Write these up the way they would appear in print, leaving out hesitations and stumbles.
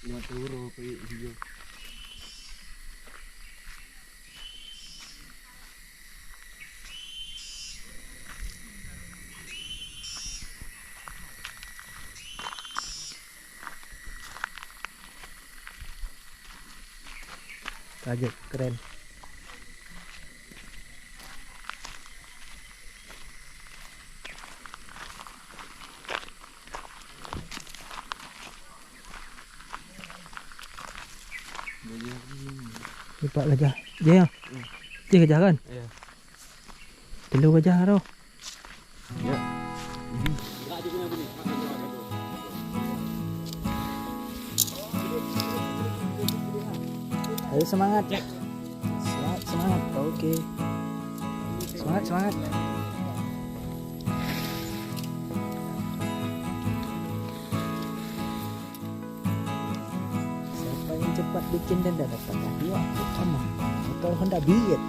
5 euro per video. Kaget, keren. Nampak gajah. Dia. Dia gajah kan? Ya. Telur gajah tu. Ya. Ayo semangat. Semangat, semangat. Okey. Semangat, semangat. Siapa yang cepat bikin dan dah dapat hadiah pertama motor Honda Beat.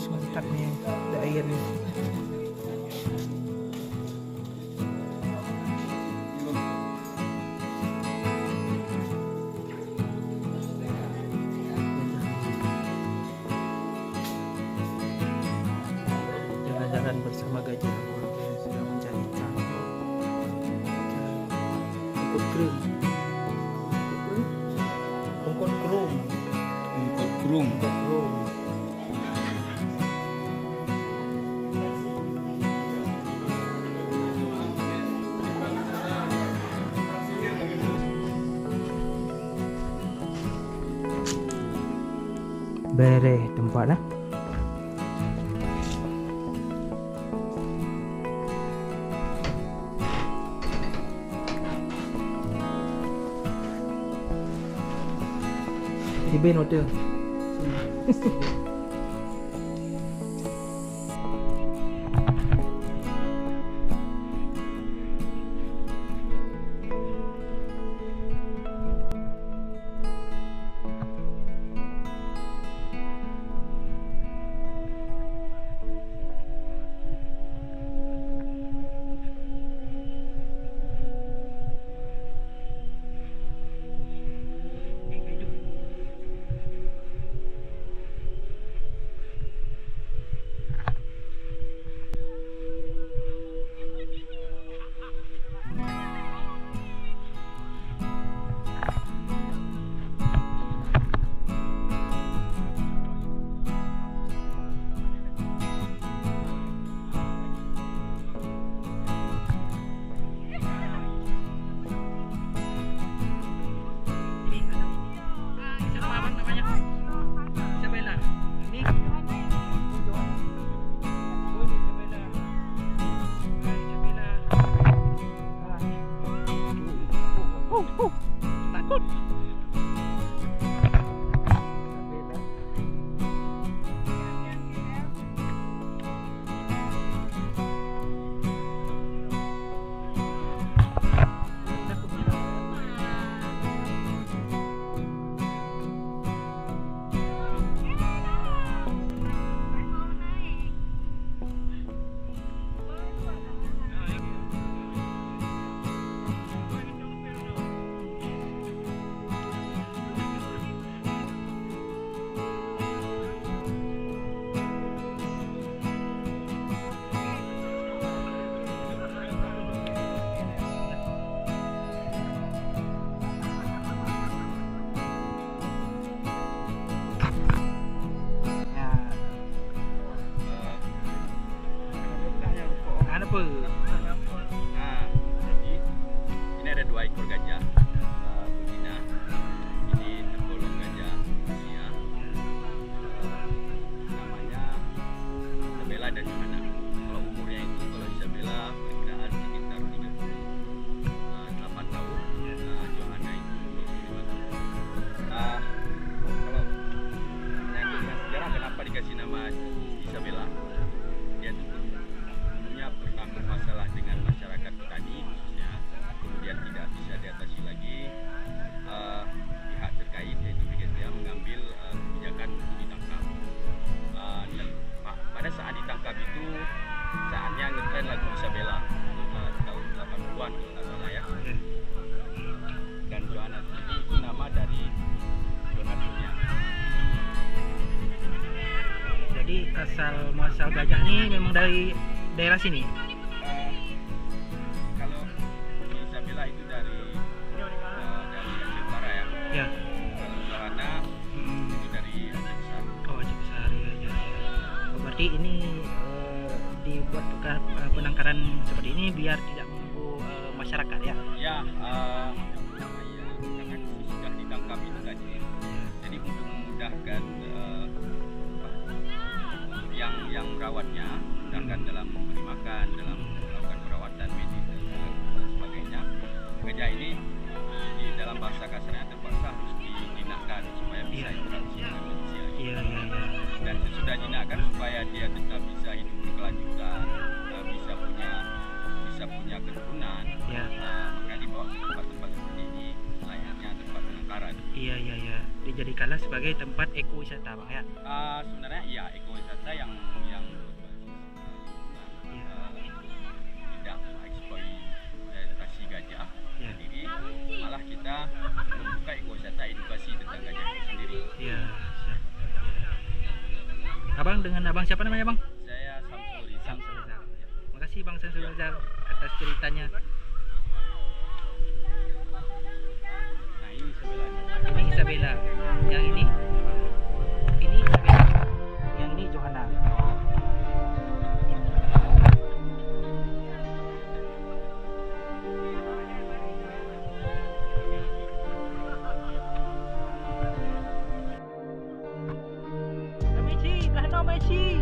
Mantapnya ada air ni. Jalan-jalan bersama gajah yang sedang mencari ikan. Ikut krum. Ikut krum. Ikut krum. Ikut krum. Beres tempat lah. Di bin hotel. Isabella dan Johanna. Kalau umurnya itu kalau Isabella perkiraan sekitar 38 tahun, Johanna itu 25 tahun. Kalau menyangkut dengan sejarah kenapa dikasih nama Isabella, dia itu sebelumnya pernah bermasalah dengan masyarakat petani khususnya, kemudian tidak bisa diatasi lagi. Pihak terkait yaitu BGTA mengambil kebijakan untuk ditangkap. Dan pada saat ditangkap itu saatnya ngetren lagu Isabella tahun 80-an kalau nggak salah ya. Dan Johanna ini itu nama dari donaturnya. Jadi asal muasal gajah ini memang dari daerah sini. Kalau Isabella itu dari Aceh Utara ya. Ya. Kalau Johanna itu dari Aceh Besar. Oh, Aceh Besar ya, ya. Oh, berarti ini dibuat penangkaran seperti ini biar tidak mengganggu masyarakat ya. Ya, karena sudah ditangkap itu tadi. Jadi untuk memudahkan yang merawatnya, sedangkan dalam memberi makan, dalam melakukan perawatan medis dan sebagainya, gajah ini di dalam bahasa kasarnya terpaksa harus dijinakkan supaya bisa interaksi dengan manusia. Iya, iya, iya. Dan sesudah jinakkan supaya dia tetap bisa hidup berkelanjutan, bisa punya keturunan. Ya. Makanya dibawa ke tempat-tempat seperti ini, layaknya tempat penangkaran. Iya, iya, iya. Dijadikanlah sebagai tempat ekowisata, Bang ya. Sebenarnya iya, ekowisata yang tidak mengeksploitasi gajah sendiri, malah kita membuka ekowisata edukasi tentang gajah itu sendiri. Iya. Siap. Abang dengan abang siapa namanya, Bang? Saya Samsul Rizal. Samsul Rizal. Makasih Bang Samsul Rizal atas ceritanya. Nah ini sebenarnya. Ini Isabella. Yang ini Isabella. Yang ini Johanna. Messi, Lano Messi.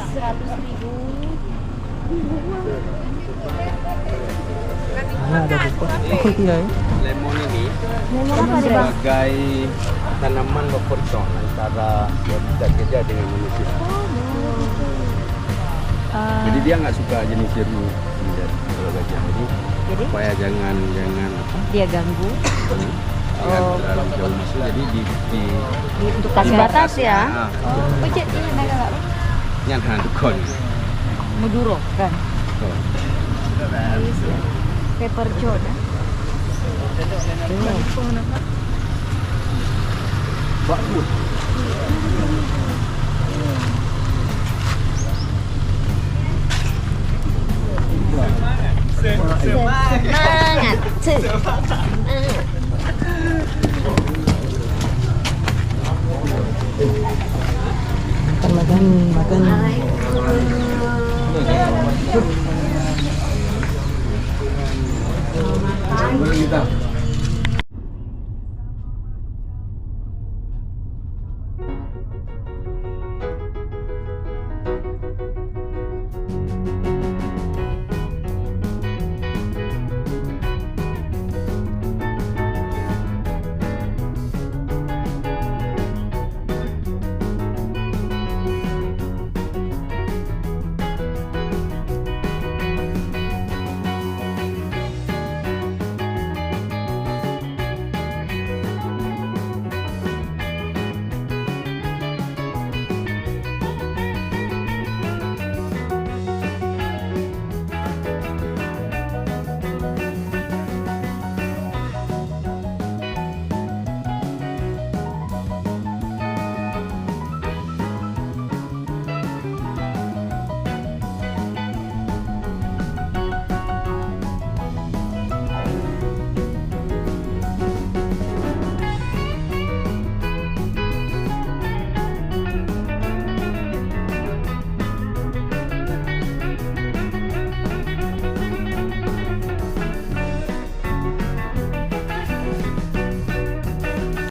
100.000. Mana ada buku? Oh iya. Lemon ini Lemon apa nih bang? sebagai tanaman oportun antara habitat gajah dengan manusia. Jadi dia nggak suka jenis jeruk kalau gajah. Jadi supaya jangan apa? Dia ganggu. Jangan terlalu jauh masuk. Jadi Untuk kasih batas ya. Nah, Oh, cek ini naga nggak? nyan tukon. Maduro kan? Tukon. Pepper John. Bagus. Semangat. Makan.